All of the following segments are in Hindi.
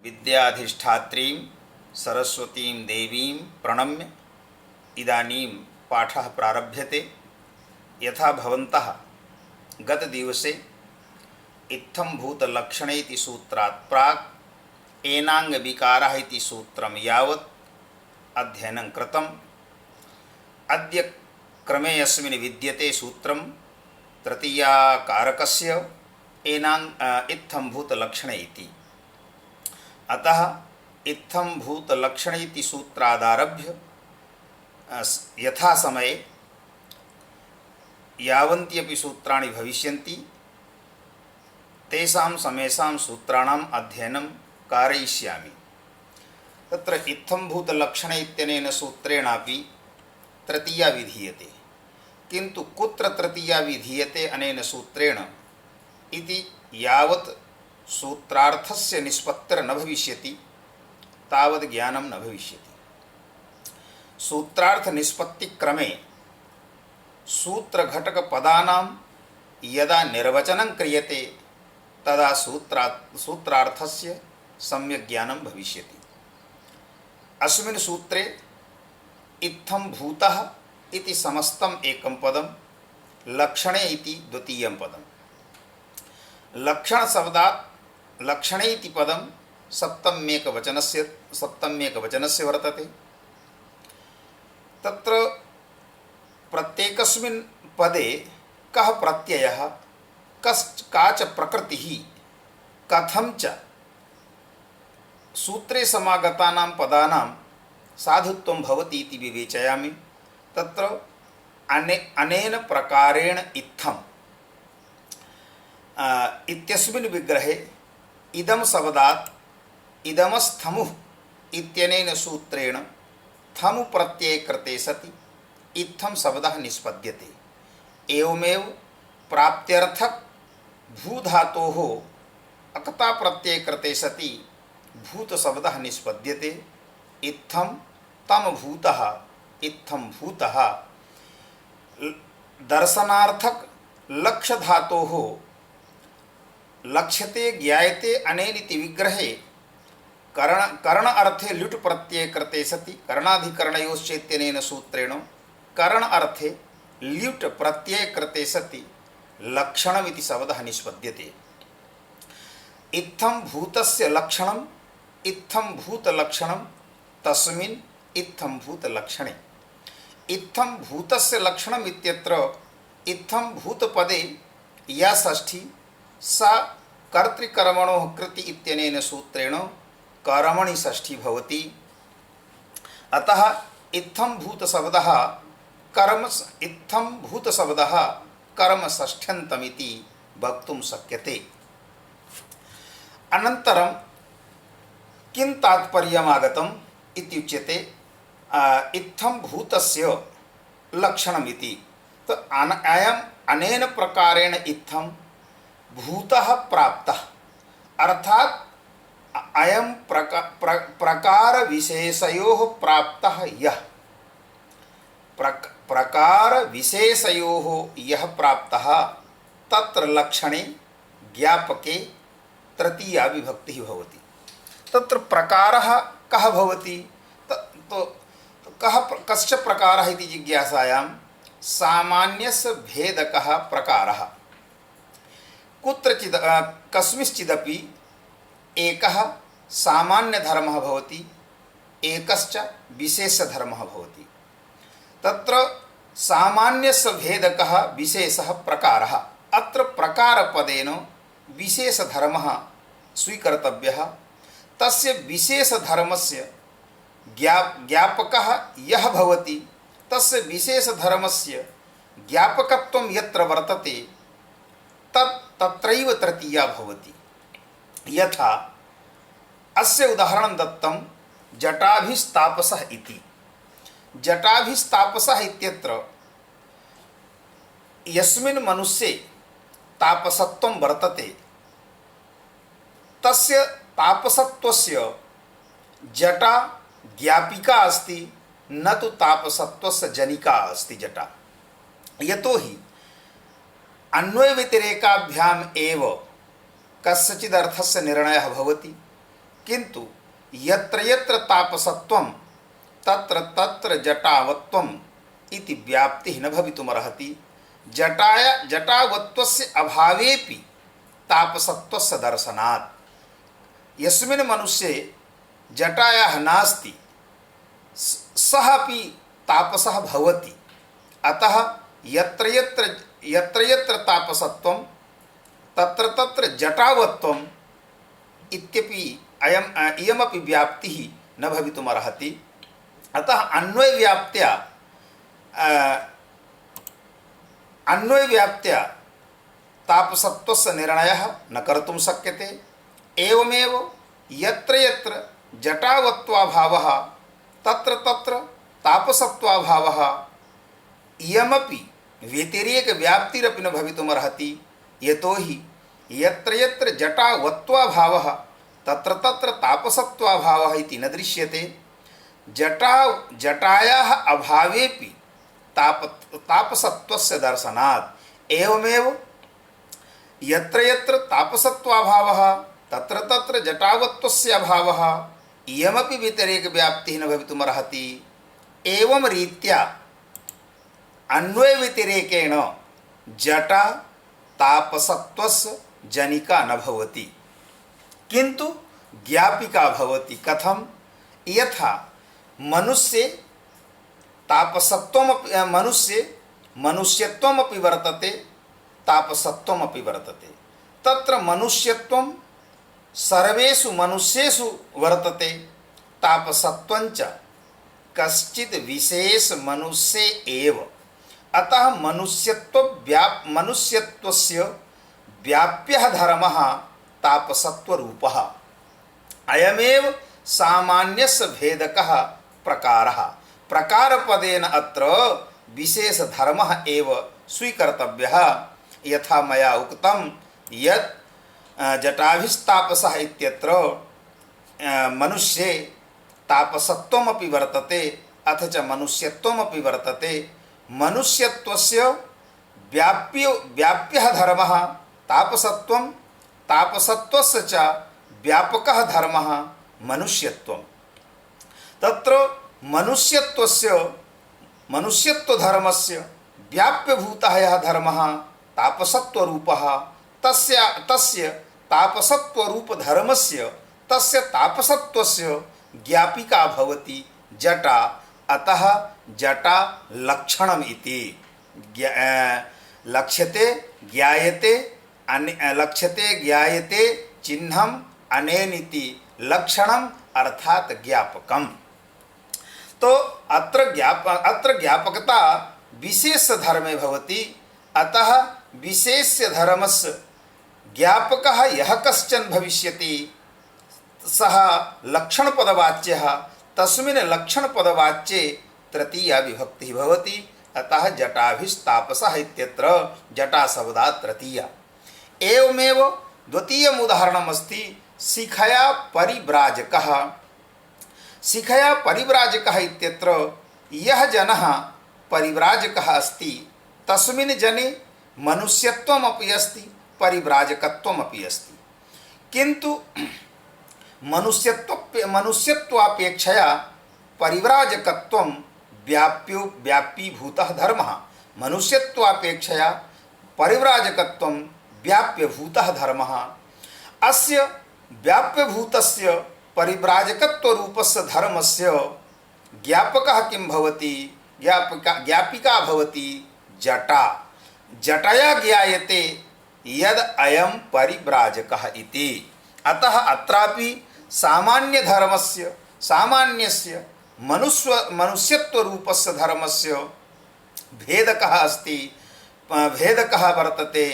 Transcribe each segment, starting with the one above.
विद्याधिष्ठात्रीं सरस्वतीं देवीं प्रणम्य इदानीं पाठः प्रारभ्यते। यथा भवन्तः गतदिवसे इत्थंभूतलक्षणे इति सूत्रात् प्राक् एनाङ्गविकारः इति सूत्रं यावत् अध्ययनं कृतम्। अद्य क्रमे अस्मिन् विद्यते सूत्रं तृतीयाकारकस्य इत्थंभूतलक्षणे इति। अतः इत्थंभूतलक्षणे इति सूत्रादारभ्य यथा समये यावन्त्यपि सूत्राणि भविष्यन्ति तेषां समेषां सूत्राणाम् अध्ययनं कारयिष्यामि। तत्र इत्थंभूतलक्षणे इत्यनेन सूत्रेणापि तृतीया विधीयते, किन्तु कुत्र तृतीया विधीयते अनेन सूत्रेण इति यावत् सूत्रार्थस्य निष्पत्तिर्न भविष्यति तावत् ज्ञानं न भविष्यति। सूत्रार्थ निष्पत्ति क्रमे सूत्रघटकपदानां यदा निर्वचनं क्रियते तदा सूत्रार्थस्य सम्यक् ज्ञानं भविष्यति। अस्मिन् सूत्रे इत्थंभूतः इति समस्तम् एकं पदं, लक्षणे इति द्वितीयं पदं। लक्षणशब्दात् लक्षणे इति पदं सप्तम्येकवचनस्य वर्तते। तत्र प्रत्येकस्मिन् पदे कः प्रत्ययः, का च प्रकृतिः, कथं च सूत्रे समागतानां पदानां साधुत्वं भवति इति विवेचयामि। तत्र अनेन प्रकारेण इत्थम् इत्यस्मिन् विग्रहे इदं शब्दात् इदमस्थमुः इत्यनेन सूत्रेण थमु प्रत्यये कृते सति इत्थं शब्दः निष्पद्यते। एवमेव प्राप्त्यर्थक भूधातोः अकता प्रत्यये कृते सति भूत शब्दः निष्पद्यते। इत्थं तम भूतः इत्थं भूतः। दर्शनार्थक लक्ष्य धातोः लक्ष्यते ज्ञायते अनेनिति विग्रहे करण अर्थे लुट् प्रत्यये कृते सति करणाधिकरणयोश्चेत्यनेन सूत्रेण करण अर्थे ल्युट् प्रत्यये कृते सति लक्षणमिति शब्दः निष्पद्यते। इत्थं भूतस्य लक्षणम् इत्थं भूतलक्षणं तस्मिन् इत्थं भूतलक्षणे। इत्थं भूतस्य लक्षणम् इत्यत्र इत्थं भूतपदे या षष्ठी सा कर्तृकर्मणोः कृति इत्यनेन सूत्रेण कर्मणि षष्ठी भवति। अतः इत्थं भूतशब्दः कर्म षष्ठ्यन्तमिति वक्तुं शक्यते। अनन्तरं किं तात्पर्यमागतम् इत्युच्यते इत्थं भूतस्य लक्षणमिति। तो अनेन प्रकारेण इत्थं भूतः प्राप्तः, अर्थात अयं प्रकार विशेषयोः प्राप्तः यः प्रकार विशेषयोः यः प्राप्तः तत्र लक्षणे ज्ञापके तृतीया विभक्तिः भवति। तत्र प्रकारः कः भवति? कश्च प्रकारः इति जिज्ञासायां सामान्यस्य भेदकः प्रकारः। कुत्रचित् कस्मिंश्चिदपि एकः सामान्यधर्मः भवति, एकश्च विशेषधर्मः भवति। तत्र सामान्यस्य भेदकः विशेषः प्रकारः। अत्र प्रकारपदेन विशेषधर्मः स्वीकर्तव्यः। तस्य विशेषधर्मस्य ज्ञापकः यः भवति तस्य विशेषधर्मस्य ज्ञापकत्वं यत्र वर्तते तत्रैव तृतीया भवति। यथा अस्य उदाहरणं दत्तं जटाभिस्तापसः इति। जटाभिस्तापसः इत्यत्र यस्मिन् मनुष्ये तापसत्वं वर्तते तस्य तापसत्वस्य जटा ज्ञापिका अस्ति, न तु तापसत्वस्य जनिका अस्ति जटा। यतोहि अन्वय व्यतिरेकाभ्याम एव कस्यचिदर्थस्य निर्णयः भवति। किंतु यत्र यत्र तापसत्वं तत्र तत्र जटावत्वम् इति व्याप्तिः न भवितुमर्हति। जटावत्वस्य अभावेपि तापसत्वस्य दर्शनात्। यस्मिन् मनुष्ये जटायाः नास्ति सः अपि तापसः भवति। अतः यत्र यत्र तापसत्वं तत्र तत्र जटावत्वम् इत्यपि इयमपि व्याप्तिः न भवितुमर्हति। अतः अन्वयव्याप्त्या तापसत्वस्य निर्णयः न कर्तुं शक्यते। एवमेव यत्र यत्र जटावत्वाभावः तत्र तत्र तापसत्वाभावः इयमपि व्यतिरेकव्याप्तिरपि न भवितुमर्हति। यतोहि यत्र यत्र जटावत्वाभावः तत्र तत्र तापसत्वाभावः इति न दृश्यते। जटायाः अभावेपि तापसत्वस्य दर्शनात्। एवमेव यत्र यत्र तापसत्वाभावः तत्र तत्र जटावत्वस्य अभावः इयमपि व्यतिरेकव्याप्तिः न भवितुमर्हति। एवं रीत्या अन्वयव्यतिरेकेण जटा तापसत्वस्य जनिका न भवति किंतु ज्ञापिका भवति। कथम? यथा मनुष्ये मनुष्यत्वमपि वर्तते तापसत्वमपि वर्तते। तत्र मनुष्यत्वं सर्वेषु मनुष्येषु वर्तते, तापसत्वञ्च कश्चित् विशेष मनुष्ये एव। अतः मनुष्यत्वस्य व्याप्यः धर्मः तापसत्वरूपः। अयमेव सामान्यस्य भेदकः प्रकारः। प्रकारपदेन अत्र विशेष धर्मः एव स्वीकर्तव्यः। यथा मया उक्तं यत् जटाभिस्तापसः इत्यत्र मनुष्ये तापसत्वमपि वर्तते अथ च मनुष्यत्वमपि वर्तते। मनुष्यत्वस्य व्याप्यः धर्मः तापसत्वं, तापसत्वस्य च व्यापकः धर्मः मनुष्यत्वं। तत्र मनुष्यत्वधर्मस्य व्याप्यभूतः यः धर्मः तापसत्वरूपः, तस्य तापसत्वरूपधर्मस्य तस्य तापसत्वस्य ज्ञापिका भवति जटा। अतः जटा लक्षणम् इति। लक्ष्यते ज्ञायते चिह्नम् अनेनिति लक्षणम् अर्थात ज्ञापकम्। तो अत्र ज्ञापकता विशेष धर्मे भवति। अतः विशेष धर्मस्य ज्ञापकः यः कश्चन भविष्यति सः लक्षणपदवाच्यः। तस्मिन् लक्षणपदवाच्ये तृतीया विभक्तिः भवति। अतः जटाभिस्तापसः इत्यत्र जटाशब्दात् तृतीया। एवमेव द्वितीयम् उदाहरणमस्ति शिखया परिव्राजकः। शिखया परिव्राजकः इत्यत्र यः जनः परिव्राजकः अस्ति तस्मिन् जने मनुष्यत्वमपि अस्ति परिव्राजकत्वमपि अस्ति। किन्तु मनुष्यत्वापेक्षया परिव्राजकत्वं व्यापीभूतः धर्मः। मनुष्यत्वापेक्षया परिव्राजकत्वं व्याप्यभूतः धर्मः। अस्य व्याप्यभूतस्य परिव्राजकत्वरूपस्य धर्मस्य ज्ञापकः किं भवति? ज्ञापिका भवति जटा। जटया ज्ञायते यद अयं परिव्राजकः इति। अतः अत्रापि सामान्यधर्मस्य सामान्यस्य मनुष्यत्वरूपस्य धर्मस्य भेदकः अस्ति। भेदकः वर्तते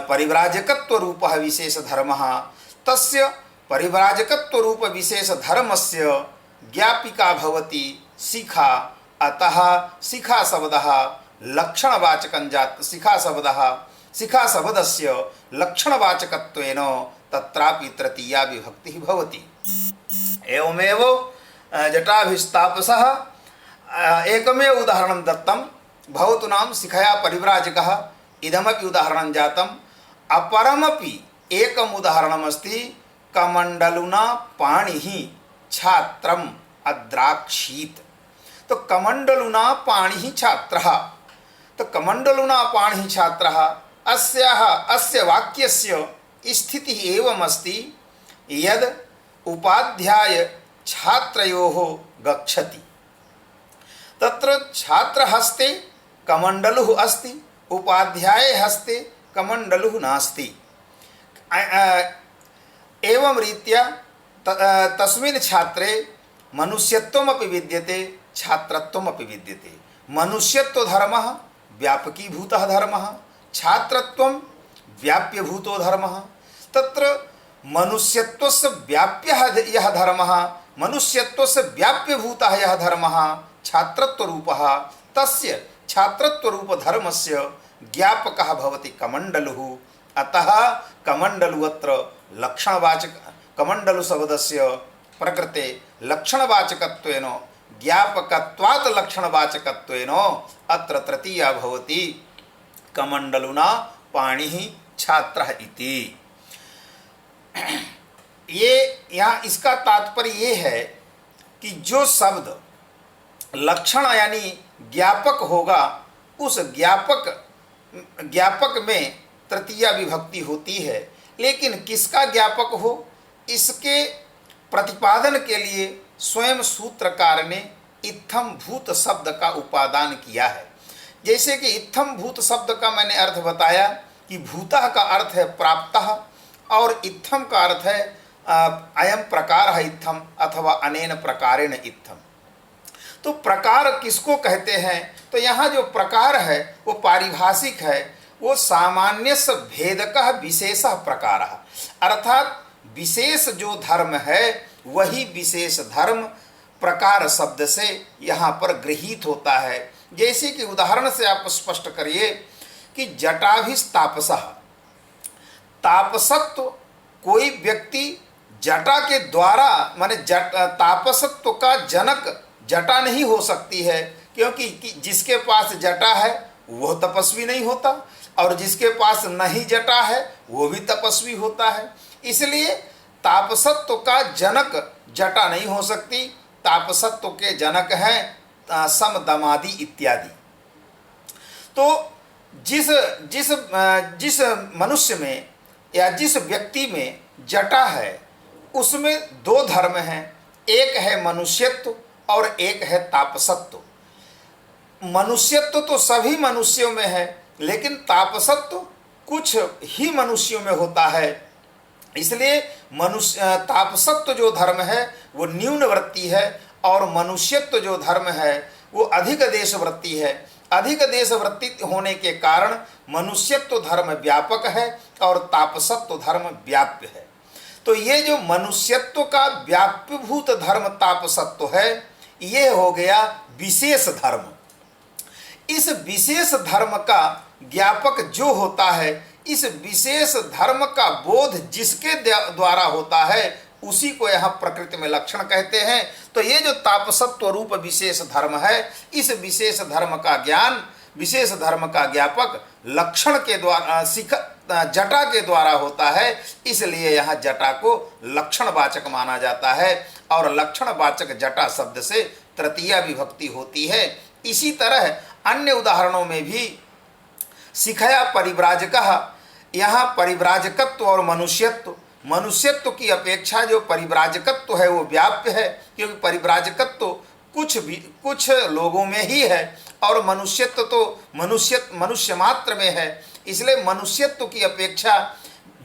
परिव्राजकत्वरूपः विशेषधर्मः। तस्य परिव्राजकत्वरूपविशेषधर्मस्य ज्ञापिका भवति शिखा। अतः शिखाशब्दः लक्षणवाचकं जात। शिखाशब्दस्य लक्षणवाचकत्वेन तत्रापि तृतीया विभक्तिः भवति। एवमेव जटाभिस्तापसः एकमेव उदाहरणं दत्तं। भवतु नाम शिखया परिव्राजकः इदमपि उदाहरणं जातम्। अपरमपि एकम् उदाहरणमस्ति कमंडलुना पाणिहि छात्रम अद्राक्षीत। तो कमंडलुना पाणिहि छात्रः, तो कमंडलुना पाणिहि छात्रः अस्याः अस्य वाक्यस्य स्थितिः एवम् अस्ति यद् उपाध्याय छात्रयोः गच्छति। तत्र छात्रहस्ते कमंडलुः अस्ति, उपाध्याय हस्ते कमंडलुः नास्ति। एवं रीत्या तस्मिन् छात्रे मनुष्यत्वमपि विद्यते, छात्रत्वमपि विद्यते। मनुष्यत्वधर्मः व्यापकीभूतः धर्मः, छात्रत्वं व्याप्यभूतो धर्मः। तत्र मनुष्यत्वस्य व्याप्यः यः धर्मः, मनुष्यत्वस्य व्याप्यभूतः यः धर्मः छात्रत्वरूपः, तस्य छात्रत्वरूपधर्मस्य ज्ञापकः भवति कमण्डलुः। अतः कमण्डलु अत्र लक्षणवाचक, कमण्डलुशब्दस्य प्रकृते लक्षणवाचकत्वेन ज्ञापकत्वात् लक्षणवाचकत्वेन अत्र तृतीया भवति कमण्डलुना पाणिः छात्रः इति। ये यहाँ इसका तात्पर्य ये है कि जो शब्द लक्षण यानी ज्ञापक होगा, उस ज्ञापक में तृतीया विभक्ति होती है। लेकिन किसका ज्ञापक हो, इसके प्रतिपादन के लिए स्वयं सूत्रकार ने इत्थम भूत शब्द का उपादान किया है। जैसे कि इत्थम भूत शब्द का मैंने अर्थ बताया कि भूतः का अर्थ है प्राप्तः और इत्थम का अर्थ है अयम प्रकार है इत्थम अथवा अनेन प्रकारेण इत्थम। तो प्रकार किसको कहते हैं, तो यहाँ जो प्रकार है वो पारिभाषिक है, वो सामान्यस्य भेदकः विशेषः प्रकारः, अर्थात विशेष जो धर्म है वही विशेष धर्म प्रकार शब्द से यहाँ पर गृहीत होता है। जैसे कि उदाहरण से आप स्पष्ट करिए कि जटाभिस्तापसः, तापसत्व कोई व्यक्ति जटा के द्वारा माने तापसत्व का जनक जटा नहीं हो सकती है, क्योंकि जिसके पास जटा है वह तपस्वी नहीं होता और जिसके पास नहीं जटा है वो भी तपस्वी होता है। इसलिए तापसत्व का जनक जटा नहीं हो सकती, तापसत्व के जनक हैं सम दमादि इत्यादि। तो जिस मनुष्य में या जिस व्यक्ति में जटा है उसमें दो धर्म हैं, एक है मनुष्यत्व और एक है तापसत्व। मनुष्यत्व तो सभी मनुष्यों में है, लेकिन तापसत्व कुछ ही मनुष्यों में होता है। इसलिए तापसत्व जो धर्म है वो न्यून वृत्ति है और मनुष्यत्व जो धर्म है वो अधिक देश वृत्ति है। अधिक देश वृत्ति होने के कारण मनुष्यत्व धर्म व्यापक है और तापसत्व धर्म व्याप्य है। तो ये जो मनुष्यत्व का व्याप्यभूत धर्म तापसत्व है, ये हो गया विशेष धर्म। इस विशेष धर्म का ज्ञापक जो होता है, इस विशेष धर्म का बोध जिसके द्वारा होता है उसी को यहाँ प्रकृति में लक्षण कहते हैं। तो ये जो तापसत्व रूप विशेष धर्म है, इस विशेष धर्म का ज्ञान, विशेष धर्म का ज्ञापक लक्षण के द्वारा जटा के द्वारा होता है। इसलिए यहाँ जटा को लक्षणवाचक माना जाता है और लक्षणवाचक जटा शब्द से तृतीया विभक्ति होती है। इसी तरह अन्य उदाहरणों में भी शिखया परिव्राजकः, यहाँ परिव्राजकत्व और मनुष्यत्व, मनुष्यत्व की अपेक्षा जो परिव्राजकत्व है वो व्याप्य है, क्योंकि परिव्राजकत्व कुछ लोगों में ही है और मनुष्यत्व तो मनुष्य मात्र में है। इसलिए मनुष्यत्व की अपेक्षा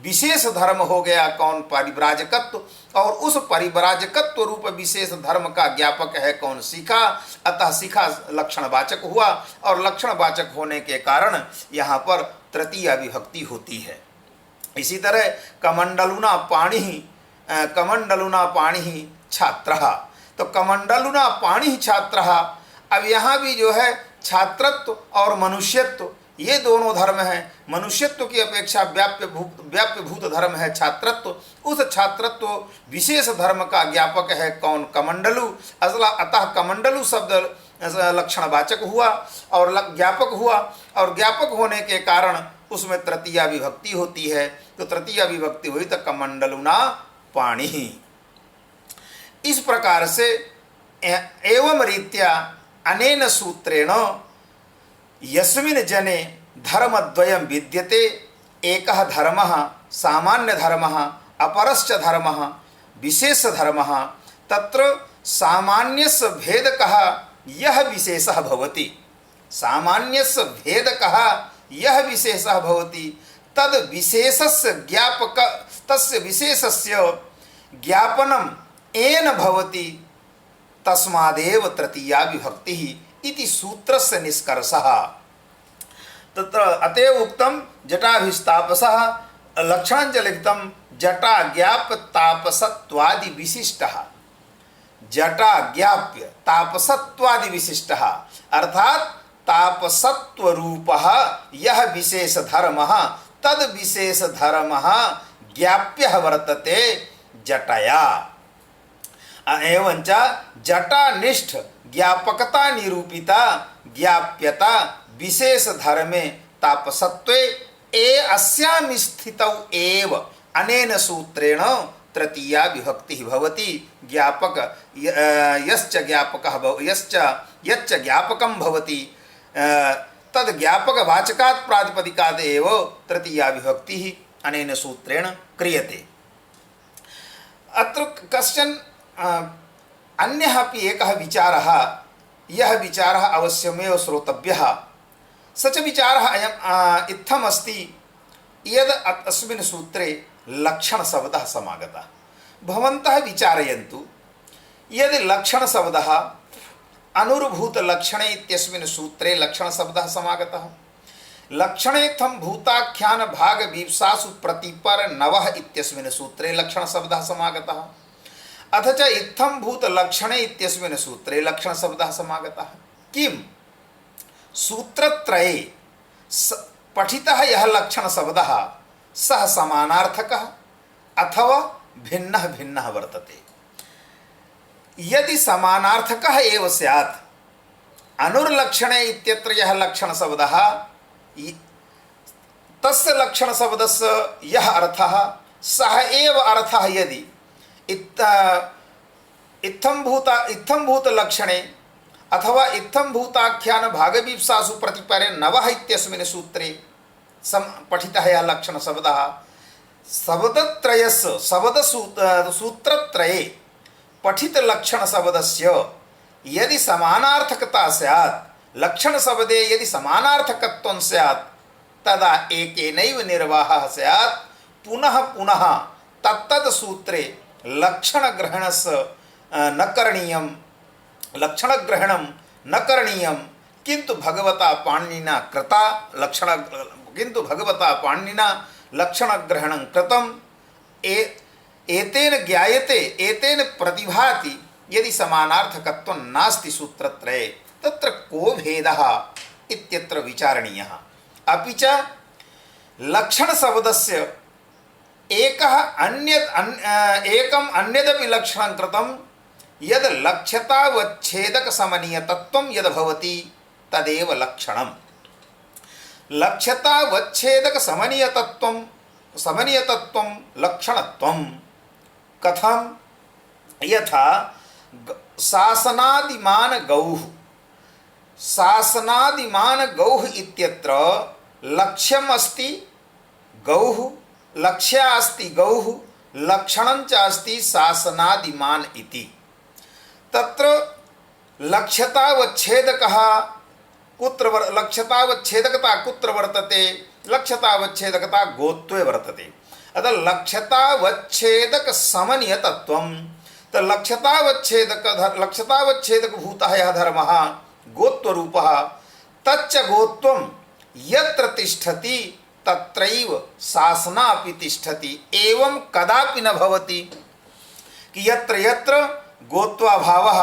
विशेष धर्म हो गया कौन, परिव्राजकत्व, और उस परिव्राजकत्व रूप विशेष धर्म का ज्ञापक है कौन, शिखा। अतः शिखा लक्षणवाचक हुआ और लक्षणवाचक होने के कारण यहाँ पर तृतीया विभक्ति होती है। इसी तरह कमंडलुना पाणिः छात्रः, तो कमंडलुना पाणिः छात्रः, अब यहाँ भी जो है छात्रत्व और मनुष्यत्व ये दोनों धर्म हैं। मनुष्यत्व की अपेक्षा व्याप्यभूत धर्म है छात्रत्व। उस छात्रत्व विशेष धर्म का ज्ञापक है कौन, कमंडलु। अतः कमंडलु शब्द लक्षणवाचक हुआ और ज्ञापक हुआ, और ज्ञापक होने के कारण उसमें तृतीया विभक्ति होती है। तो तृतीया विभक्ति हुई तो कमंडलुना पाणी। इस प्रकार से एवं रीत्या अनेन सूत्रेण यस्मिन् जने धर्मद्वयं विद्यते, एकः धर्मः सामान्य धर्मः अपरश्च धर्मः विशेष धर्मः, तत्र सामान्यस्य भेदकः यः विशेषः भवति, सामान्यस्य भेदकः यः विशेषः भवति, तद् विशेषस्य ज्ञापक तस्य विशेषस्य ज्ञापनं येन भवति तस्मादेव तृतीया विभक्तिः इति सूत्रस्य निष्कर्षः। तत्र अतएव उक्तं जटाभिस्तापसः लक्षणं च लिखितं जटा ज्ञाप्य तापसत्वादि विशिष्टः। जटा ज्ञाप्य तापसत्वादि विशिष्टः अर्थात तापसत्व रूपः यः विशेष धर्मः तद विशेष धर्मः ज्ञाप्यः वर्तते जटया। एवंच जटानिष्ठ ज्ञापकता निरूपिता ज्ञाप्यता विशेष धर्मे तापसत्वे ए अस्याम स्थितौ एव अनेन सूत्रेण तृतीया विभक्ति भवति। ज्ञापक यश्च ज्ञापकः यच्च ज्ञापकं भवति तद् ज्ञापक वाचकात् प्रातिपदिकात् एव तृतीया विभक्तिः अनेन सूत्रेण क्रियते। अत्र कश्चन अन्यः अपि एकः विचारः, यः विचारः अवश्यमेव श्रोतव्यः। स च विचारः अयम् इत्थम् अस्ति यद् अस्मिन् सूत्रे लक्षणशब्दः समागतः। भवन्तः विचारयन्तु, यदि लक्षणशब्दः अनुर्भूतलक्षणे इत्यस्मिन् सूत्रे लक्षणशब्दः समागतः, लक्षणेत्थं भूताख्यान भाग वीप्सासु प्रतिपर नवः इत्यस्मिन् सूत्रे लक्षणशब्दः समागतः, अथ च इत्थं भूतलक्षणे इत्यस्मिन् सूत्रे लक्षणशब्दः समागतः। किं सूत्रत्रये पठितः यः लक्षणशब्दः सः समानार्थकः अथवा भिन्नः भिन्नः वर्तते। यदि समानार्थकः एव स्यात्, अनुर्लक्षणे इत्यत्र यः लक्षणशब्दः तस्य लक्षणशब्दस्य यः अर्थः सः एव अर्थः यदि इत्थं भूतलक्षणे अथवा इत्थं भूताख्यान भागवीप्सासु प्रतिपरे नवः इत्यस्मिन् सूत्रे पठितः यः लक्षणशब्दः शब्दत्रयस्य सूत्रत्रये पठितलक्षणशब्दस्य यदि समानार्थकता स्यात्, लक्षणशब्दे यदि समानार्थकत्वं स्यात्, तदा एकेनैव निर्वाहः स्यात्। पुनः पुनः तत्तत् सूत्रे लक्षणग्रहणस्य न करणीयं, लक्षणग्रहणं न करणीयं, किन्तु भगवता पाणिनिना कृता लक्षणग्रहणं कृतं। एतेन ज्ञायते, एतेन प्रतिभाति यदि समानार्थकत्वं नास्ति सूत्रत्रये, तत्र को भेदः इत्यत्र विचारणीयः। अपि च लक्षणशब्दस्य एकम् अन्यदपि लक्षणं कृतं यद् लक्ष्यतावच्छेदकसमनीयतत्वं यद् भवति तदेव लक्षणम्। लक्ष्यतावच्छेदकसमनीयतत्वं लक्षणत्वं कथं? यथा शासनादिमान गौः इत्यत्र लक्ष्यम् अस्ति गौः, लक्ष्या अस्ति गौः, लक्षणं च अस्ति शासनादिमान इति। तत्र लक्ष्यतावच्छेदकः लक्ष्यतावच्छेदकता कुत्र वर्तते? लक्ष्यतावच्छेदकता गोत्वे वर्तते। अतः लक्ष्यतावच्छेदकसमनीयतत्वं, तो लक्ष्यतावच्छेदकभूतः यः धर्मः गोत्वरूपः, तच्च गोत्वं यत्र तिष्ठति तत्रैव शासना अपि तिष्ठति। एवं कदापि न भवति कि यत्र यत्र गोत्वाभावः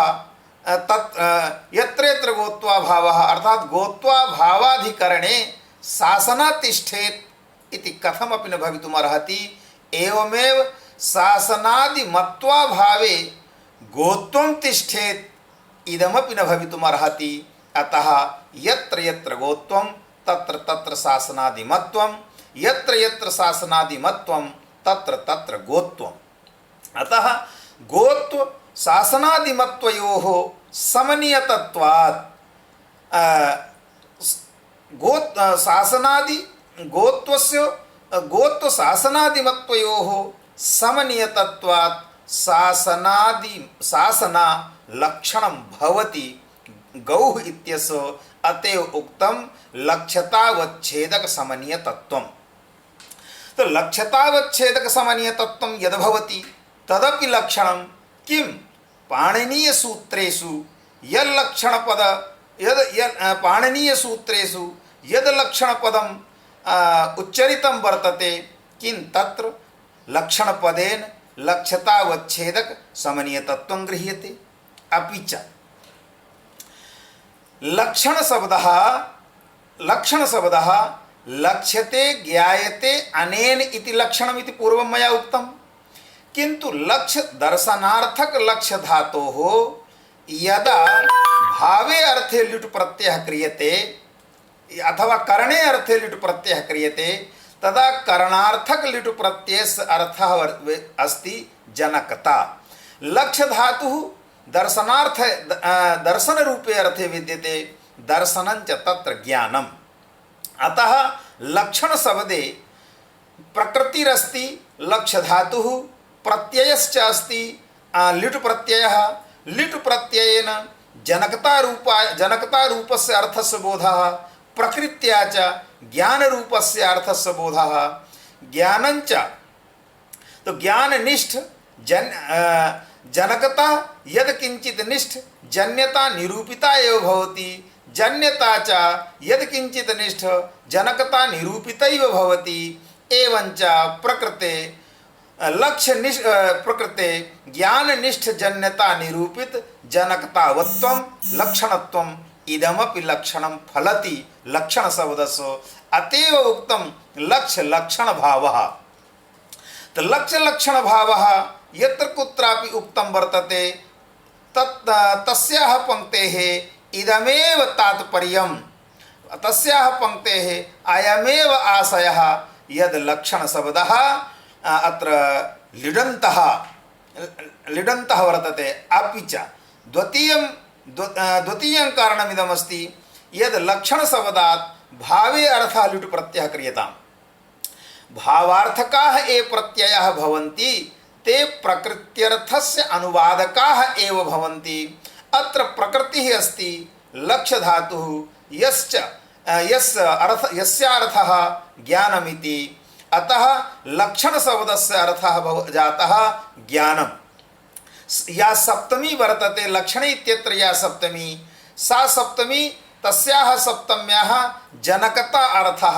यत्र गोत्वाभावः अर्थात गोत्वाभावाधिकरणे शासना तिष्ठेत् इति कथमपि न भवितुमर्हति। एवमेव शासनादिमत्वाभावे गोत्वं तिष्ठेत् इदमपि न भवितुमर्हति। अतः यत्र यत्र गोत्वं तत्र तत्र शासनादिमत्वं, यत्र यत्र शासनादिमत्वं तत्र तत्र गोत्वम्। अतः गोत्व शासनादिमत्वयोः समनीयतत्वात् गोत्व शासनादिमत्वयोः समनीयतत्वात् शासना लक्षणं भवति गौः इत्यस्य अतएव उक्तं लक्ष्यतावच्छेदक समनीय तत्वम्। तो लक्ष्यतावच्छेदक समनीय तत्वं यद् भवति तदपि लक्षणं किं पाणिनीय सूत्रेषु यल्लक्षणपद पाणिनीय सूत्रेषु यद् लक्षणपदम् उच्चरितं वर्तते किं तत्र लक्षणपदेन लक्ष्यतावच्छेदक समनीय तत्वं गृह्यते। अपि च लक्षणशब्दः लक्ष्यते ज्ञायते अनेन इति लक्षणम् इति पूर्वं मया उक्तं, किन्तु लक्ष्य दर्शनार्थक लक्ष्य धातोः यदा भावे अर्थे लुट् प्रत्ययः क्रियते अथवा करणे अर्थे लुट् प्रत्ययः क्रियते तदा करणार्थक लुट् प्रत्ययस्य अर्थः अस्ति जनकता। लक्ष्य धातुः दर्शनार्थ दर्शन रूपे अर्थे विद्यते, दर्शनञ्च तत्र ज्ञानम्। अतः लक्षण शब्दे प्रकृतिरस्ति लक्ष्य धातुः, प्रत्ययश्च अस्ति लिट् प्रत्ययः, लिट् प्रत्ययेन जनकता रूपस्य अर्थस्य बोधः, प्रकृत्या च ज्ञान रूपस्य अर्थस्य बोधः। ज्ञानञ्च तो ज्ञाननिष्ठ जनकता यद किंचित निष्ठ जन्यता निरूपिता एव भवति, जन्यता च यद किंचित निष्ठ जनकता निरूपिता एव भवति। एवंच प्रकृते प्रकृते ज्ञाननिष्ठ जन्यता निरूपित जनकतावत्वं लक्षणत्वम् इदमपि लक्षणं फलति लक्षण शब्दस्य। अतएव उक्तं लक्ष्य लक्षण भावः। तो लक्ष्य लक्षण भावः यत्र कुत्रापि उक्तं वर्तते तस्याः पंक्तेः इदमेव तात्पर्यं, तस्याः पंक्तेः अयमेव आशयः यद् लक्षण शब्दः अत्र लिडन्तः वर्तते। अपि च द्वितीयं कारणमिदमस्ति यद् लक्षण शब्दात् भावे अर्थः लुट् प्रत्ययः क्रियताम्। भावार्थकाः ये प्रत्ययाः भवन्ति ते प्रकृत्यर्थस्य अनुवादकाः एव भवन्ति। अत्र प्रकृतिः अस्ति लक्ष्य धातुः यस्य अर्थः ज्ञानमिति। अतः लक्षण शब्दस्य अर्थः जातः ज्ञानम्। या सप्तमी वर्तते लक्षणे इत्यत्र या सप्तमी, सा सप्तमी तस्याः सप्तम्याः जनकता अर्थः